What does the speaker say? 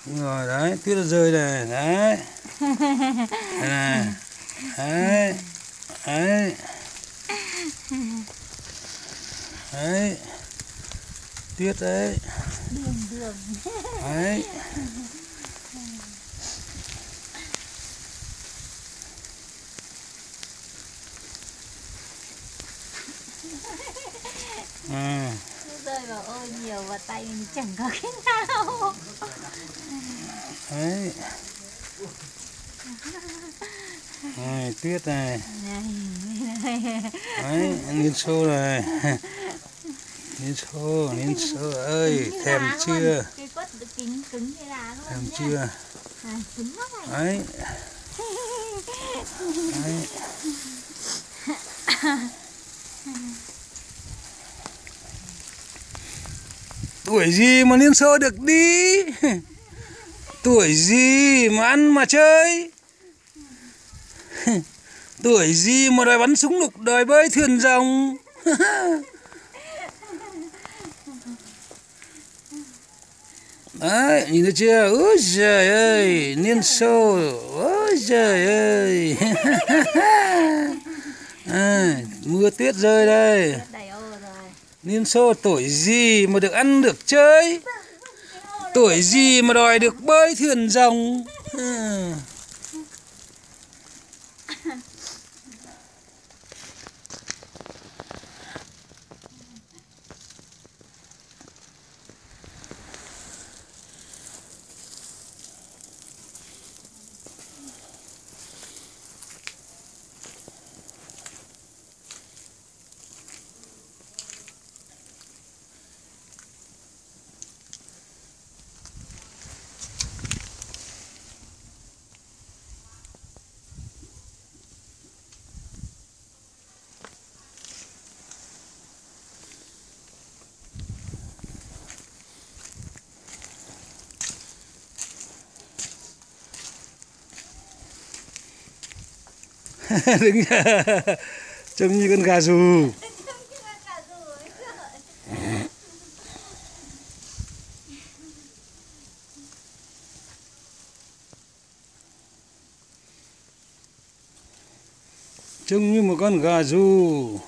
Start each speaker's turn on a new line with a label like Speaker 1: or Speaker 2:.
Speaker 1: Rồi đấy, tuyết nó rơi này, đấy. Đây này. Đấy. Đấy. Đấy. Tuyết đấy.
Speaker 2: Đường.
Speaker 1: Đấy.
Speaker 2: Rơi vào ô nhiều và tay mình chẳng có cái nào.
Speaker 1: Đấy. Này, tuyết này. Đấy, Liên Xô này. Liên Xô ơi, thèm chưa?
Speaker 2: Cái quất cứng như đá luôn.
Speaker 1: Thèm chưa?
Speaker 2: Cứng lắm này.
Speaker 1: Đấy. Đấy. Tuổi gì mà Liên Xô được đi? Tuổi gì mà ăn mà chơi? Tuổi gì mà đòi bắn súng lục, đòi bơi thuyền rồng? Đấy, nhìn thấy chưa? Úi giời ơi, Liên Xô, ôi giời ơi. Mưa tuyết rơi đây. Liên Xô tuổi gì mà được ăn được chơi? Tuổi gì mà đòi được bơi thuyền rồng? Đứng trông như con gà rù. Trông như một con gà rù.